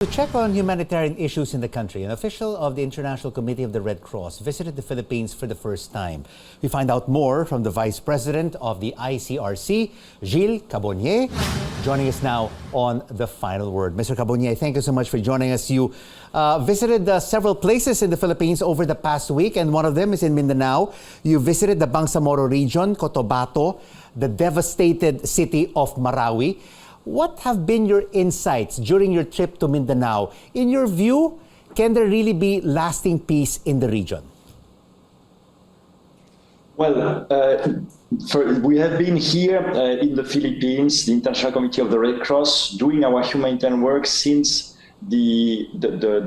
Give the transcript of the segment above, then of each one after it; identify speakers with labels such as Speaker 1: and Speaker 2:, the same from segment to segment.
Speaker 1: To check on humanitarian issues in the country, an official of the International Committee of the Red Cross visited the Philippines for the first time. We find out more from the Vice President of the ICRC, Gilles Carbonnier, joining us now on The Final Word. Mr. Carbonnier, thank you so much for joining us. You visited several places in the Philippines over the past week, and one of them is in Mindanao. You visited the Bangsamoro region, Cotabato, the devastated city of Marawi. What have been your insights during your trip to Mindanao? In your view, can there really be lasting peace in the region?
Speaker 2: Well, we have been here in the Philippines, the International Committee of the Red Cross, doing our humanitarian work since the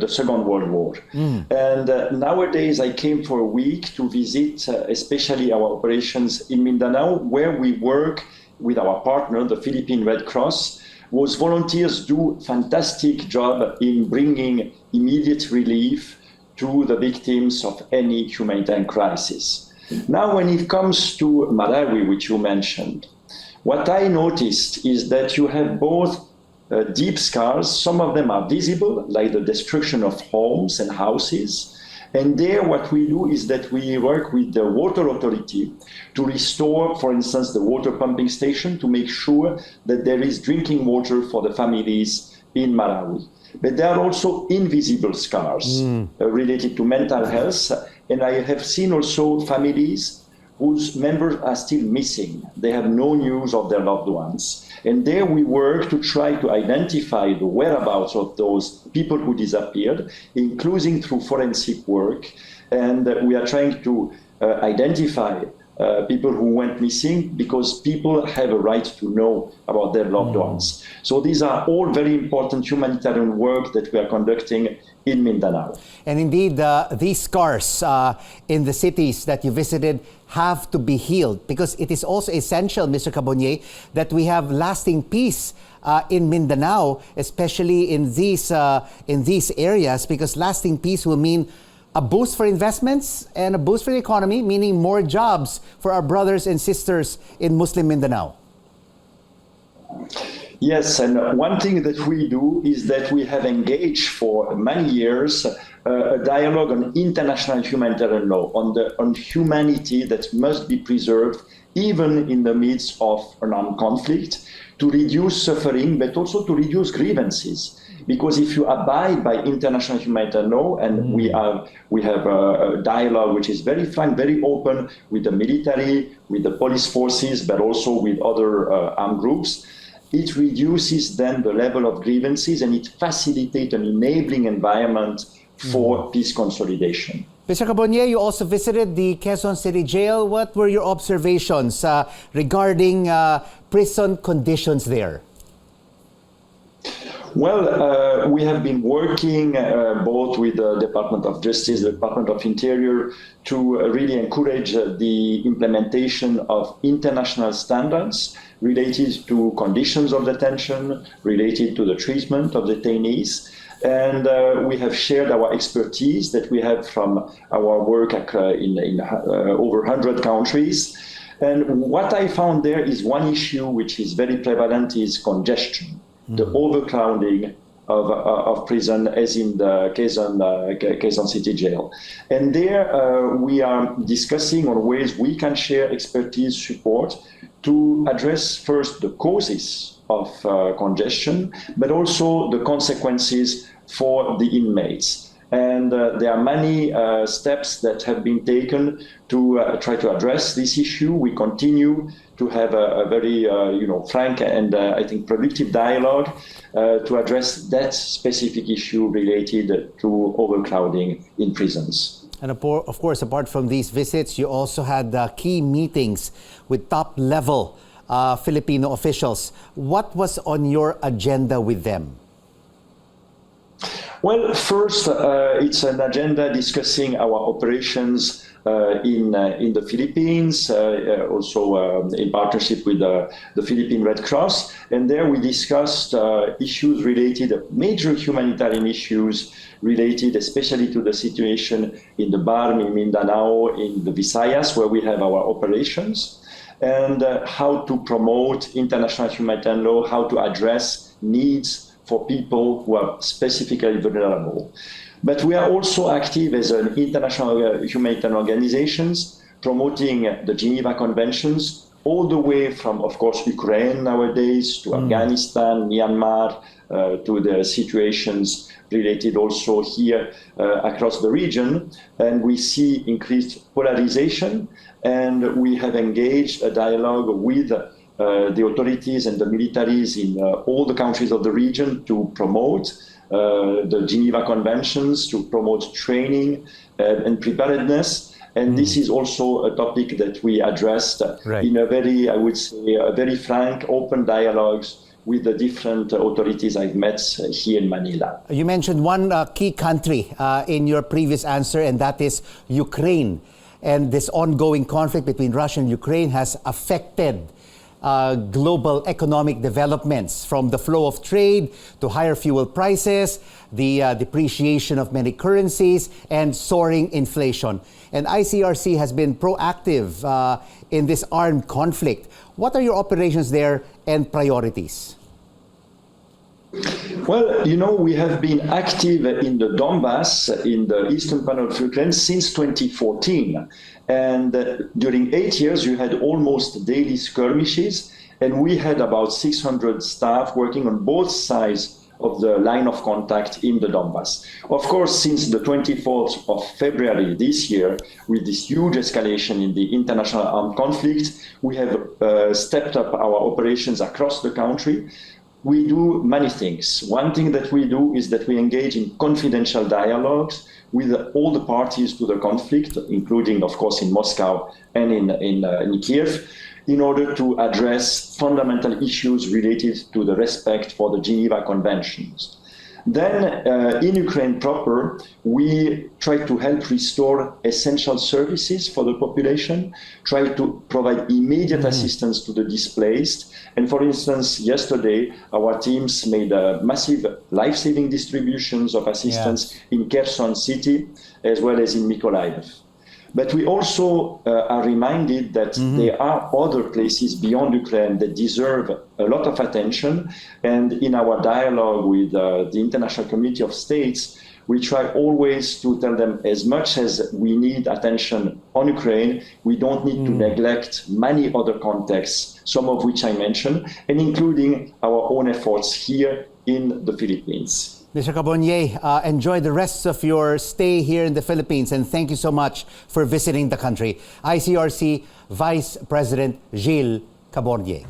Speaker 2: Second World War. And nowadays I came for a week to visit especially our operations in Mindanao, where we work with our partner, the Philippine Red Cross, whose volunteers do a fantastic job in bringing immediate relief to the victims of any humanitarian crisis. Now, when it comes to Marawi, which you mentioned, what I noticed is that you have both deep scars. Some of them are visible, like the destruction of homes and houses. And there, what we do is that we work with the water authority to restore, for instance, the water pumping station to make sure that there is drinking water for the families in Marawi. But there are also invisible scars related to mental health. And I have seen also families whose members are still missing. They have no news of their loved ones. And there we work to try to identify the whereabouts of those people who disappeared, including through forensic work. And we are trying to identify people who went missing, because people have a right to know about their loved ones. So these are all very important humanitarian work that we are conducting in Mindanao.
Speaker 1: And indeed, these scars in the cities that you visited have to be healed, because it is also essential, Mr. Carbonnier, that we have lasting peace in Mindanao, especially in these areas, because lasting peace will mean a boost for investments and a boost for the economy, meaning more jobs for our brothers and sisters in Muslim Mindanao.
Speaker 2: Yes, and one thing that we do is that we have engaged for many years a dialogue on international humanitarian law, on humanity that must be preserved even in the midst of an armed conflict, to reduce suffering, but also to reduce grievances. Because if you abide by international humanitarian law, and we have a dialogue which is very frank, very open with the military, with the police forces, but also with other armed groups, it reduces then the level of grievances, and it facilitates an enabling environment for peace consolidation.
Speaker 1: Mr. Carbonnier, you also visited the Quezon City Jail. What were your observations regarding prison conditions there?
Speaker 2: Well, we have been working both with the Department of Justice, the Department of Interior, to really encourage the implementation of international standards related to conditions of detention, related to the treatment of detainees. And we have shared our expertise that we have from our work in over 100 countries. And what I found there is one issue which is very prevalent is congestion. The overcrowding of prison, as in the Quezon City Jail. And there we are discussing on ways we can share expertise support to address first the causes of congestion, but also the consequences for the inmates. And there are many steps that have been taken to try to address this issue. We continue to have a very frank and I think productive dialogue to address that specific issue related to overcrowding in prisons.
Speaker 1: And of course, apart from these visits, you also had key meetings with top-level Filipino officials. What was on your agenda with them?
Speaker 2: Well, first, it's an agenda discussing our operations in the Philippines, also in partnership with the Philippine Red Cross. And there we discussed issues related, major humanitarian issues related especially to the situation in the Barm, in Mindanao, in the Visayas, where we have our operations, and how to promote international humanitarian law, how to address needs for people who are specifically vulnerable. But we are also active as an international humanitarian organizations, promoting the Geneva Conventions, all the way from, of course, Ukraine nowadays to Afghanistan, Myanmar, to the situations related also here across the region. And we see increased polarization, and we have engaged a dialogue with the authorities and the militaries in all the countries of the region to promote the Geneva Conventions, to promote training and preparedness. And this is also a topic that we addressed in a very, I would say, a very frank, open dialogues with the different authorities I've met here in Manila.
Speaker 1: You mentioned one key country in your previous answer, and that is Ukraine. And this ongoing conflict between Russia and Ukraine has affected global economic developments, from the flow of trade to higher fuel prices, the depreciation of many currencies, and soaring inflation. And ICRC has been proactive in this armed conflict. What are your operations there and priorities?
Speaker 2: Well, you know, we have been active in the Donbass, in the eastern part of Ukraine, since 2014. And during 8 years, you had almost daily skirmishes, and we had about 600 staff working on both sides of the line of contact in the Donbass. Of course, since the 24th of February this year, with this huge escalation in the international armed conflict, we have stepped up our operations across the country. We do many things. One thing that we do is that we engage in confidential dialogues with all the parties to the conflict, including, of course, in Moscow and in Kiev, in order to address fundamental issues related to the respect for the Geneva Conventions. Then, in Ukraine proper, we try to help restore essential services for the population, try to provide immediate assistance to the displaced. And for instance, yesterday, our teams made massive life-saving distributions of assistance in Kherson city, as well as in Mykolaiv. But we also are reminded that there are other places beyond Ukraine that deserve a lot of attention. And in our dialogue with the International Community of States, we try always to tell them, as much as we need attention on Ukraine, we don't need to neglect many other contexts, some of which I mentioned, and including our own efforts here in the Philippines.
Speaker 1: Mr. Carbonnier, enjoy the rest of your stay here in the Philippines, and thank you so much for visiting the country. ICRC Vice President Gilles Carbonnier.